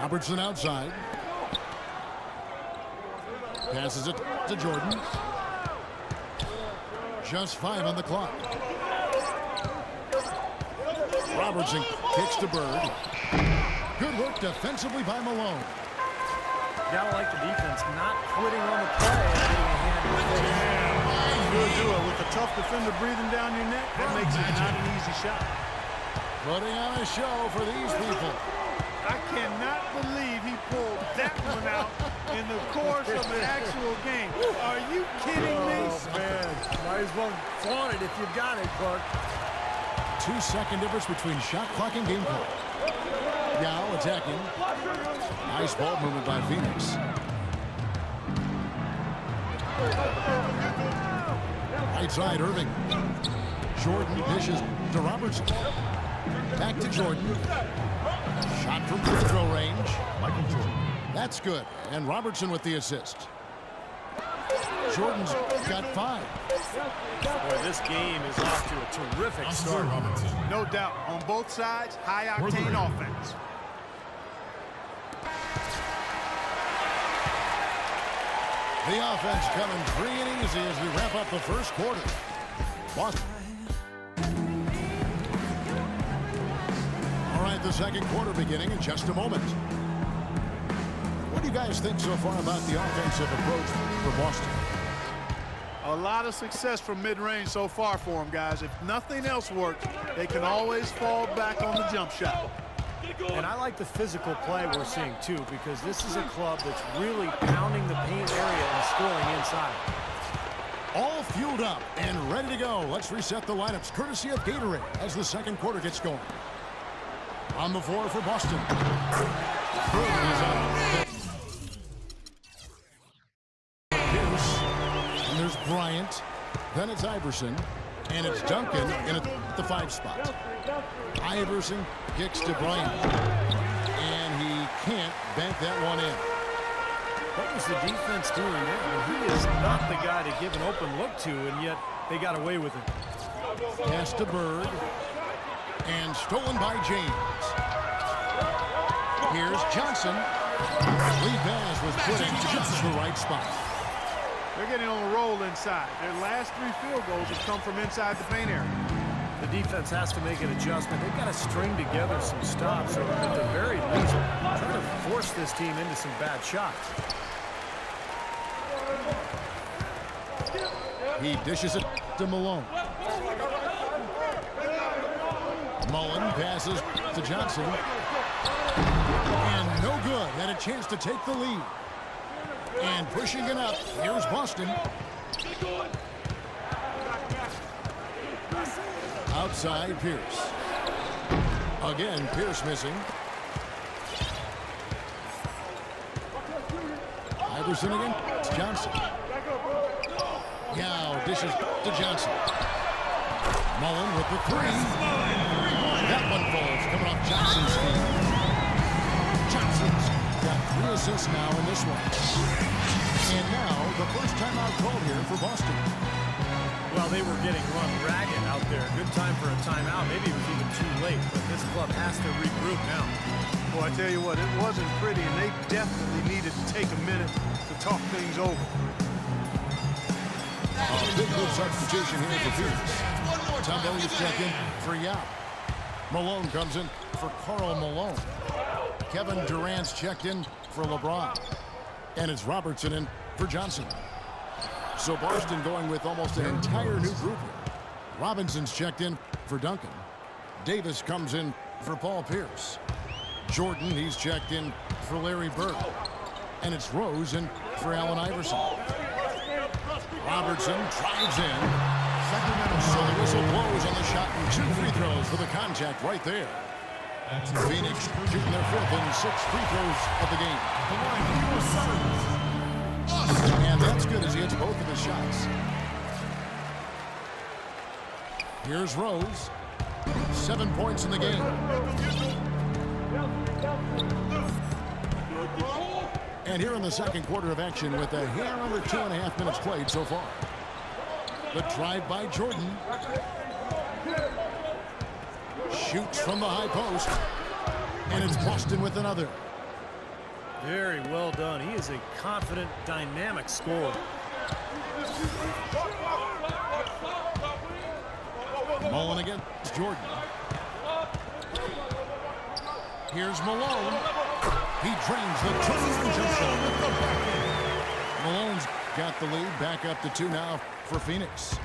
Robertson outside. Passes it to Jordan. Just 5 on the clock. Robertson kicks to Bird. Good work defensively by Malone. Gotta like the defense not quitting on the play and getting a hand in the face. Good do it. With a tough defender breathing down your neck, that makes it not an easy shot. Putting on a show for these people. I cannot believe he pulled that one out in the course of an actual game. Are you kidding me? Oh, man. Might as well flaunt it if you've got it, Clark. 2-second difference between shot clock and game clock. Yao attacking. Nice ball movement by Phoenix. Right side, Irving. Jordan dishes to Robertson. Back to Jordan. Shot from free throw range. Michael Jordan. That's good. And Robertson with the assist. Jordan's got 5. Boy, this game is off to a terrific start. No doubt. On both sides, high-octane offense. The offense coming free and easy as we wrap up the first quarter. Boston. All right, the second quarter beginning in just a moment. What do you guys think so far about the offensive approach for Boston? A lot of success from mid-range so far for them, guys. If nothing else works, they can always fall back on the jump shot. And I like the physical play we're seeing, too, because this is a club that's really pounding the paint area and scoring inside. All fueled up and ready to go. Let's reset the lineups courtesy of Gatorade as the second quarter gets going. On the floor for Boston. Pierce. And there's Bryant. Then it's Iverson. And it's Duncan in at the 5 spot. Iverson kicks to Bryant. And he can't bank that one in. What was the defense doing there? I mean, he is not the guy to give an open look to, and yet they got away with it. Pass to Bird. And stolen by James. Here's Johnson. Lee Baz was put in just the right spot. They're getting on a roll inside. Their last 3 field goals have come from inside the paint area. The defense has to make an adjustment. They've got to string together some stops, or at the very least, try to force this team into some bad shots. He dishes it to Malone. Mullen passes to Johnson. And no good. Had a chance to take the lead. And pushing it up, here's Boston. Outside, Pierce. Again, Pierce missing. Iverson again. It's Johnson. Yao dishes to Johnson. Mullen with the 3. That one falls, coming off Johnson's feet. Johnson's got 3 assists now in this one. And now, the first timeout called here for Boston. Well, they were getting run ragged out there. Good time for a timeout. Maybe it was even too late, but this club has to regroup now. Boy, I tell you what, it wasn't pretty, and they definitely needed to take a minute to talk things over. A big good substitution here for Phoenix. Tom Williams check in for Yao. Malone comes in for Karl Malone. Kevin Durant's checked in for LeBron. And it's Robertson in for Johnson. So Boston going with almost an entire new group here. Robinson's checked in for Duncan. Davis comes in for Paul Pierce. Jordan, he's checked in for Larry Bird. And it's Rose in for Allen Iverson. Robertson drives in. So the whistle blows on the shot and 2 free throws for the contact right there. Phoenix shooting their 5th and 6th free throws of the game. And that's good as he hits both of his shots. Here's Rose. 7 points in the game. And here in the second quarter of action with a hair under 2.5 minutes played so far. The drive by Jordan. Shoots from the high post. And it's Boston with another. Very well done. He is a confident, dynamic scorer. Mullen against Jordan. Here's Malone. He drains the turnaround jump shot with the backhand. Malone's got the lead back up to 2 now for Phoenix.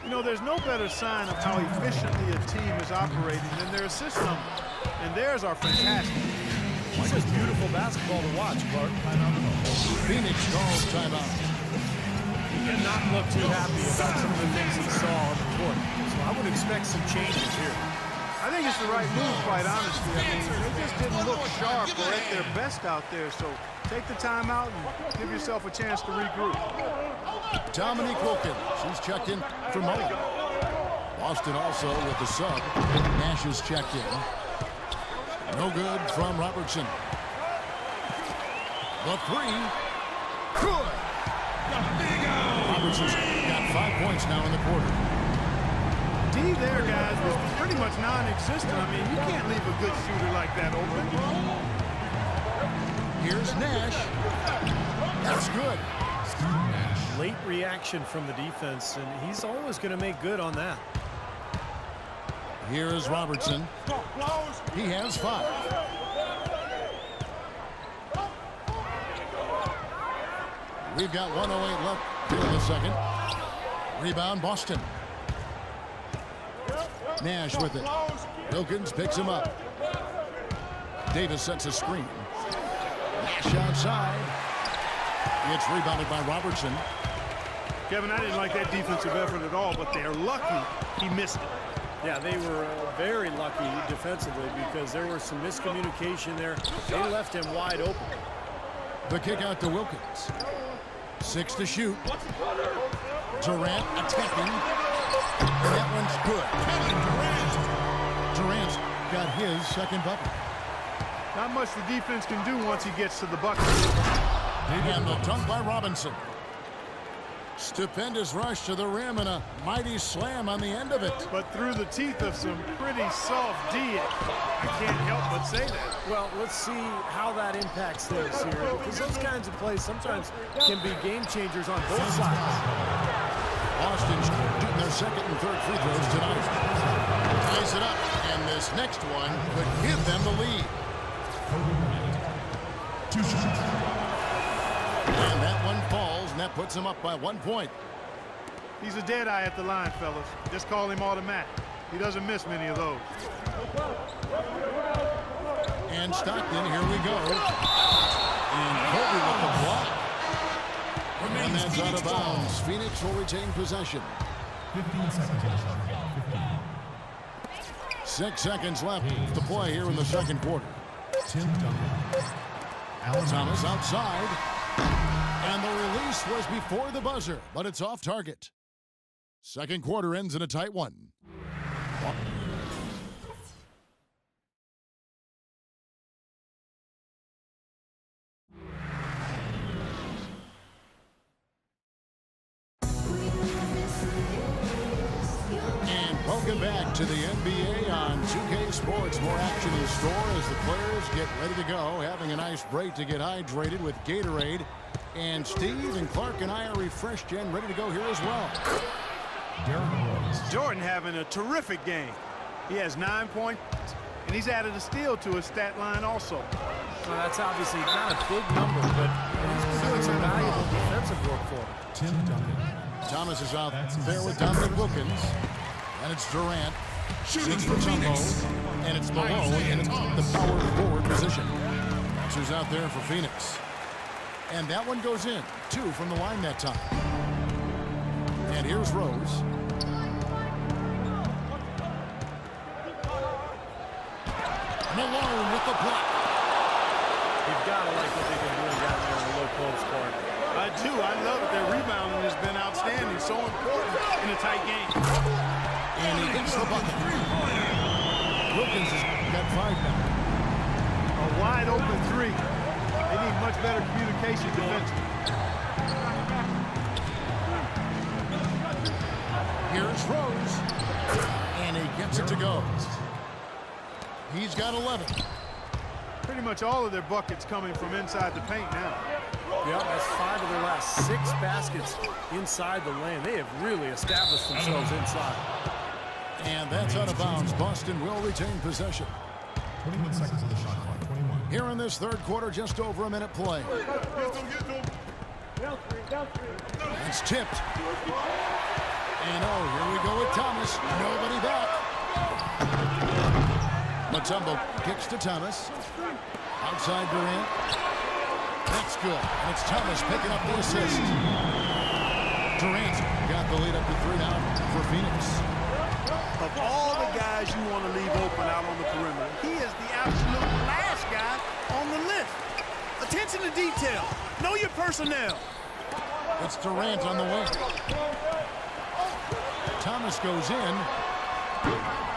You know, there's no better sign of how efficiently a team is operating than their assist number. And theirs are fantastic. This is beautiful basketball to watch, Clark. Phoenix calls timeout. He did not look too happy about some of the things he saw on the court. So I would expect some changes here. I think it's the right move, quite honestly. I mean, they just didn't look sharp or at their best out there. So take the timeout and give yourself a chance to regroup. Dominique Wilkins, she's checked in for Mullen. Boston also with the sub. Nash is checked in. No good from Robertson. The 3. Good. Robertson's got 5 points now in the quarter. D there, guys, was pretty much non-existent. I mean, you can't leave a good shooter like that open. Here's Nash. That's good. Late reaction from the defense, and he's always going to make good on that. Here is Robertson. He has 5. We've got 1:08 left here in the second. Rebound, Boston. Nash with it. Wilkins picks him up. Davis sets a screen. Nash outside. It's rebounded by Robertson. Kevin, I didn't like that defensive effort at all, but they're lucky he missed it. Yeah, they were very lucky defensively because there was some miscommunication there. They left him wide open. The kick out to Wilkins. 6 to shoot. Durant attacking. And that one's good. Durant's got his second bucket. Not much the defense can do once he gets to the bucket. And the dunk by Robinson. Stupendous rush to the rim and a mighty slam on the end of it. But through the teeth of some pretty soft D. I can't help but say that. Well, let's see how that impacts things here, because those kinds of plays sometimes can be game changers on both sides. Boston's shooting their second and third free throws tonight. Ties it up, and this next one could give them the lead. And that one falls, and that puts him up by 1 point. He's a dead eye at the line, fellas. Just call him automatic. He doesn't miss many of those. And Stockton, here we go. And Kobe with the block. And that's out of bounds. Phoenix will retain possession. 15 seconds. 6 seconds left to play here in the second quarter. Tim Duncan. Thomas outside. And the release was before the buzzer, but it's off target. Second quarter ends in a tight one. Welcome back to the NBA on 2K Sports. More action in store as the players get ready to go. Having a nice break to get hydrated with Gatorade. And Steve and Clark and I are refreshed and ready to go here as well. Jordan having a terrific game. He has 9 points, and he's added a steal to his stat line also. Well, that's obviously not a big number, but he's been doing some valuable defensive work for him. Tim Duncan. Thomas is out there with Dominique Wilkins. And it's Durant. 6 for Tumbo. And it's Malone in the power forward position. That's who's out there for Phoenix. And that one goes in. 2 from the line that time. And here's Rose. Malone with the block. You've got to like what they've been doing down there in the low post part. I do. I love it. Their rebounding has been outstanding. So important in a tight game. And he gets the bucket. Wilkins has got 5 now. A wide open 3. They need much better communication defensively. Here's Rose. And he gets it to go. He's got 11. Pretty much all of their buckets coming from inside the paint now. Yeah, that's 5 of their last 6 baskets inside the lane. They have really established themselves inside. And that's out of bounds. Boston will retain possession. 21 seconds of the shot clock. 21. Here in this third quarter, just over a minute play. It's tipped. And here we go with Thomas. Nobody back. Mutombo kicks to Thomas. Outside Durant. That's good. And it's Thomas picking up the assist. Durant got the lead up to 3 now for Phoenix. Of all the guys you want to leave open out on the perimeter, he is the absolute last guy on the list. Attention to detail. Know your personnel. It's Durant on the wing. Thomas goes in.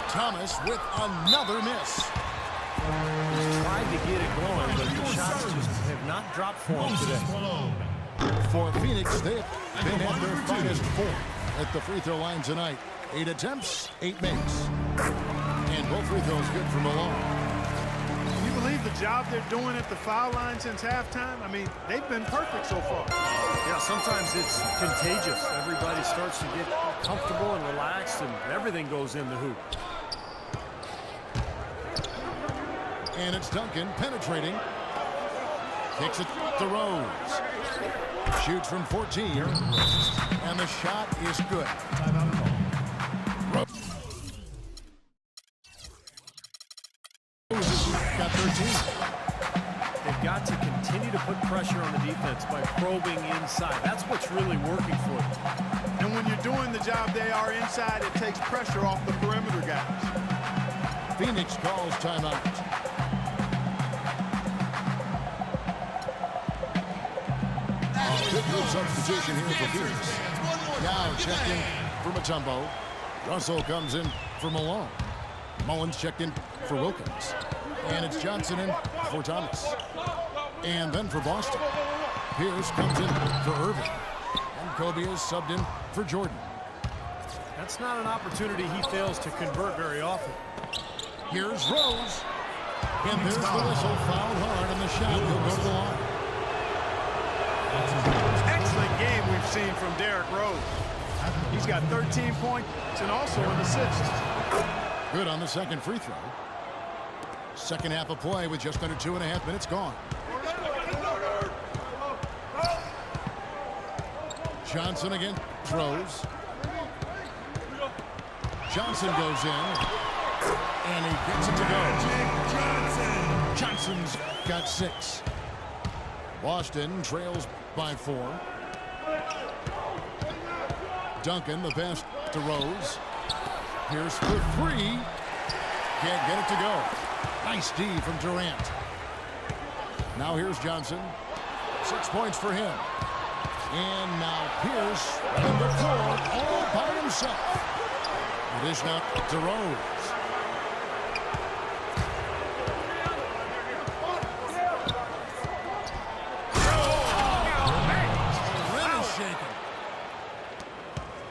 Thomas with another miss. He's tried to get it going, but the shots just have not dropped for him today. For Phoenix, they've been at their finest 4 at the free throw line tonight. 8 attempts, 8 makes. And both free throws good for Malone. Can you believe the job they're doing at the foul line since halftime? I mean, they've been perfect so far. Yeah, sometimes it's contagious. Everybody starts to get comfortable and relaxed, and everything goes in the hoop. And it's Duncan penetrating. Kicks it to Rose. Shoots from 14. And the shot is good. Rose got 13. They've got to continue to put pressure on the defense by probing inside. That's what's really working for them. And when you're doing the job they are inside, it takes pressure off the perimeter guys. Phoenix calls timeout. Good move substitution here for Phoenix. Now checking for Mutombo. Russell comes in for Malone. Mullins checked in for Wilkins. And it's Johnson in for Thomas. And then for Boston, Pierce comes in for Irving. And Kobe is subbed in for Jordan. That's not an opportunity he fails to convert very often. Here's Rose. And there's the whistle, fouled hard, and the shot will go to the line. Excellent game we've seen from Derrick Rose. He's got 13 points and also an assist. Good on the second free throw. Second half of play with just under 2.5 minutes gone. Johnson again throws. Johnson goes in. And he gets it to go. Johnson's got 6. Boston trails by 4. Duncan, the pass to Rose. Pierce for 3. Can't get it to go. Nice D from Durant. Now here's Johnson. 6 points for him. And now Pierce on the floor all by himself. It is now to Rose.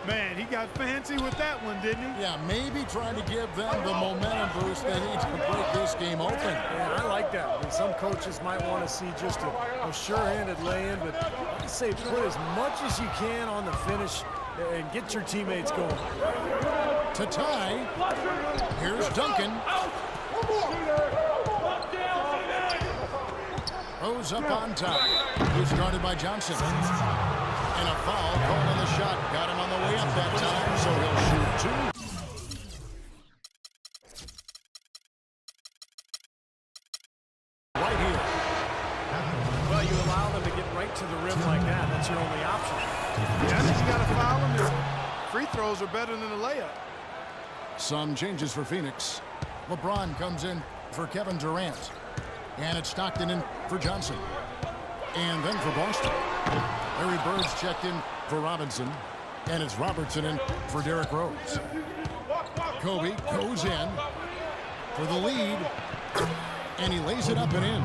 Man, he got fancy with that one, didn't he? Yeah, maybe trying to give them the momentum boost they need to break this game open. Yeah, I like that. I mean, some coaches might want to see just a sure-handed lay-in, but I say put as much as you can on the finish and get your teammates going. To tie, here's Duncan. Rose up on top. Who's guarded by Johnson. And a foul called on the shot. Got him on the way up that time, so he'll shoot 2. Right here. Well, you allow them to get right to the rim like that. That's your only option. Yes, he's got to foul him. His free throws are better than a layup. Some changes for Phoenix. LeBron comes in for Kevin Durant. And it's Stockton in for Johnson. And then for Boston, Larry Bird's checked in for Robinson. And it's Robertson in for Derrick Rose. Kobe goes in for the lead. And he lays it up and in.